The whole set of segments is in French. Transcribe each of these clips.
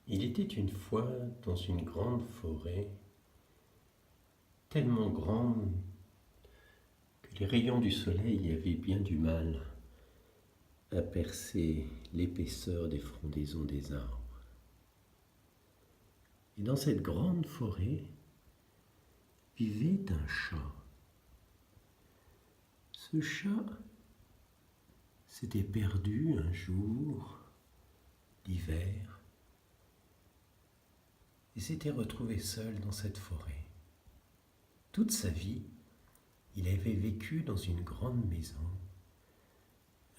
Il était une fois dans une grande forêt, tellement grande que les rayons du soleil avaient bien du mal à percer l'épaisseur des frondaisons des arbres. Et dans cette grande forêt vivait un chat. Ce chat s'était perdu un jour d'hiver et s'était retrouvé seul dans cette forêt. Toute sa vie, il avait vécu dans une grande maison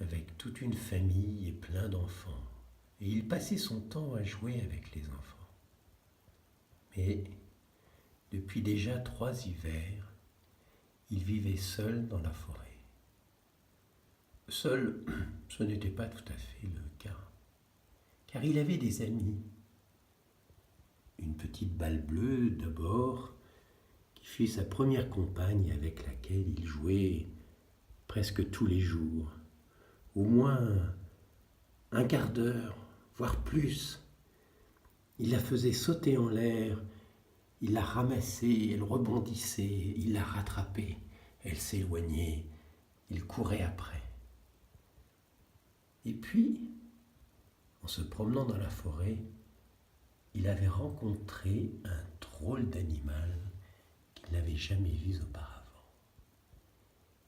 avec toute une famille et plein d'enfants. Et il passait son temps à jouer avec les enfants. Mais depuis déjà 3 hivers, il vivait seul dans la forêt. Seul, ce n'était pas tout à fait le cas, car il avait des amis. Une petite balle bleue d'abord, qui fut sa première compagne avec laquelle il jouait presque tous les jours, au moins un quart d'heure, voire plus. Il la faisait sauter en l'air, il la ramassait, elle rebondissait, il la rattrapait, elle s'éloignait, il courait après. Et puis, en se promenant dans la forêt, il avait rencontré un drôle d'animal qu'il n'avait jamais vu auparavant.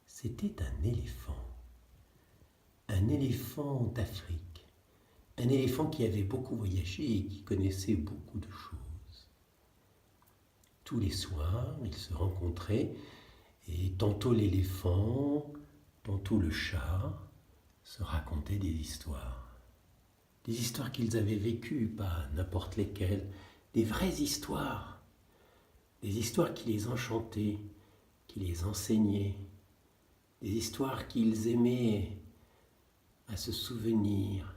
C'était un éléphant d'Afrique, un éléphant qui avait beaucoup voyagé et qui connaissait beaucoup de choses. Tous les soirs, ils se rencontraient et tantôt l'éléphant, tantôt le chat se racontaient des histoires. Des histoires qu'ils avaient vécues, pas n'importe lesquelles, des vraies histoires. Des histoires qui les enchantaient, qui les enseignaient. Des histoires qu'ils aimaient à se souvenir,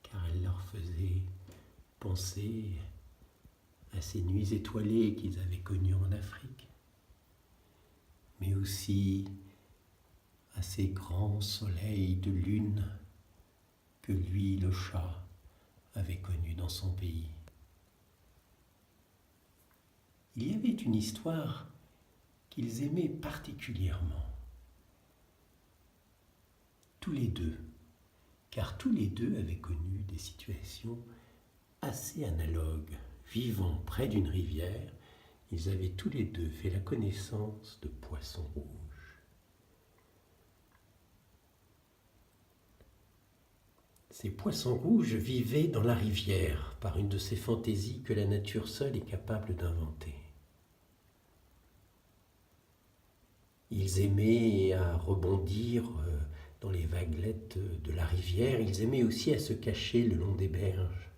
car elles leur faisaient penser à ces nuits étoilées qu'ils avaient connues en Afrique, mais aussi à ces grands soleils de lune que lui, le chat, avait connus dans son pays. Il y avait une histoire qu'ils aimaient particulièrement, tous les deux, car tous les deux avaient connu des situations assez analogues. Vivant près d'une rivière, ils avaient tous les deux fait la connaissance de poissons rouges. Ces poissons rouges vivaient dans la rivière par une de ces fantaisies que la nature seule est capable d'inventer. Ils aimaient à rebondir dans les vaguelettes de la rivière, ils aimaient aussi à se cacher le long des berges.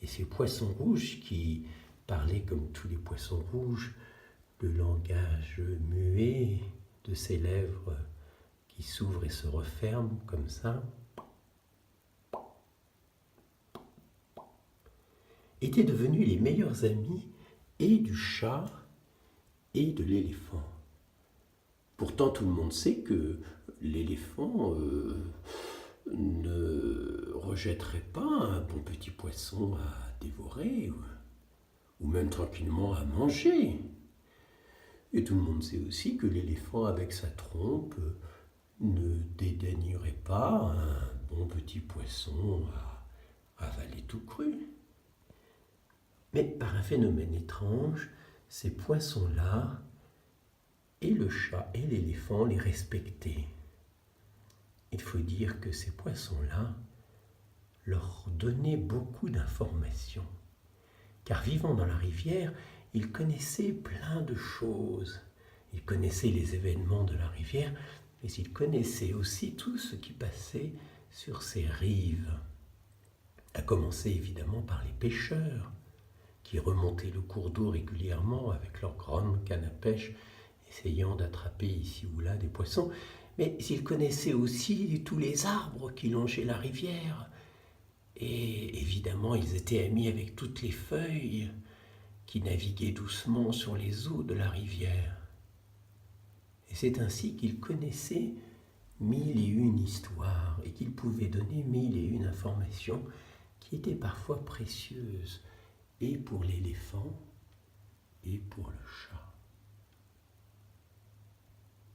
Et ces poissons rouges qui parlaient comme tous les poissons rouges, le langage muet de ces lèvres qui s'ouvrent et se referment comme ça, étaient devenus les meilleurs amis et du chat et de l'éléphant. Pourtant, tout le monde sait que l'éléphant ne rejetterait pas un bon petit poisson à dévorer ou même tranquillement à manger. Et tout le monde sait aussi que l'éléphant, avec sa trompe, ne dédaignerait pas un bon petit poisson à avaler tout cru. Mais par un phénomène étrange, ces poissons-là, et le chat et l'éléphant les respectaient. Il faut dire que ces poissons-là leur donnaient beaucoup d'informations, car vivant dans la rivière, ils connaissaient plein de choses. Ils connaissaient les événements de la rivière, mais ils connaissaient aussi tout ce qui passait sur ses rives. À commencer évidemment par les pêcheurs, qui remontaient le cours d'eau régulièrement avec leurs grandes cannes à pêche, essayant d'attraper ici ou là des poissons, mais ils connaissaient aussi tous les arbres qui longeaient la rivière. Et évidemment, ils étaient amis avec toutes les feuilles qui naviguaient doucement sur les eaux de la rivière. Et c'est ainsi qu'ils connaissaient mille et une histoires et qu'il pouvait donner mille et une informations qui étaient parfois précieuses, et pour l'éléphant et pour le chat.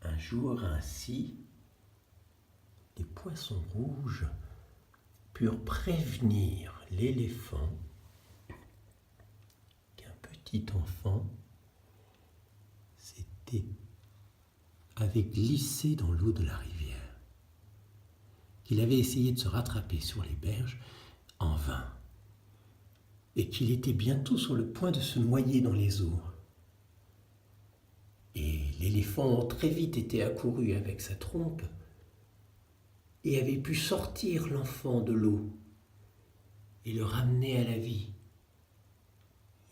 Un jour ainsi, les poissons rouges purent prévenir l'éléphant qu'un petit enfant avait glissé dans l'eau de la rivière, qu'il avait essayé de se rattraper sur les berges en vain, et qu'il était bientôt sur le point de se noyer dans les eaux. Et l'éléphant très vite était accouru avec sa trompe et avait pu sortir l'enfant de l'eau et le ramener à la vie.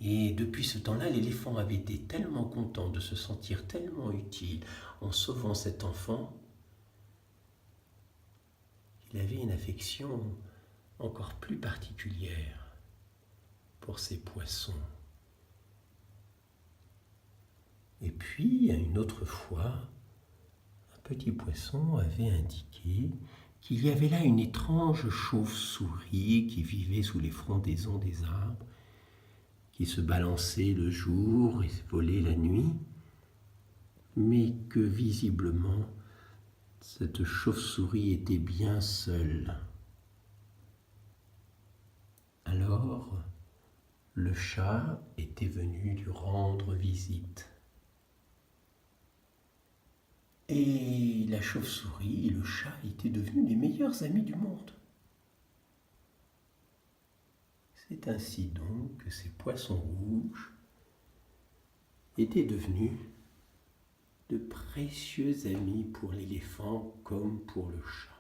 Et depuis ce temps-là, l'éléphant avait été tellement content de se sentir tellement utile en sauvant cet enfant qu'il avait une affection encore plus particulière pour ces poissons. Et puis, à une autre fois, un petit poisson avait indiqué qu'il y avait là une étrange chauve-souris qui vivait sous les frondaisons des arbres, qui se balançait le jour et volait la nuit, mais que visiblement cette chauve-souris était bien seule. Alors, le chat était venu lui rendre visite. Et la chauve-souris et le chat étaient devenus les meilleurs amis du monde. C'est ainsi donc que ces poissons rouges étaient devenus de précieux amis pour l'éléphant comme pour le chat.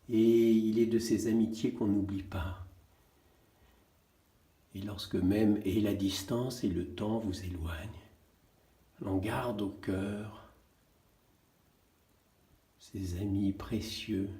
Et il est de ces amitiés qu'on n'oublie pas. Et lorsque même et la distance et le temps vous éloignent, l'on garde au cœur ces amis précieux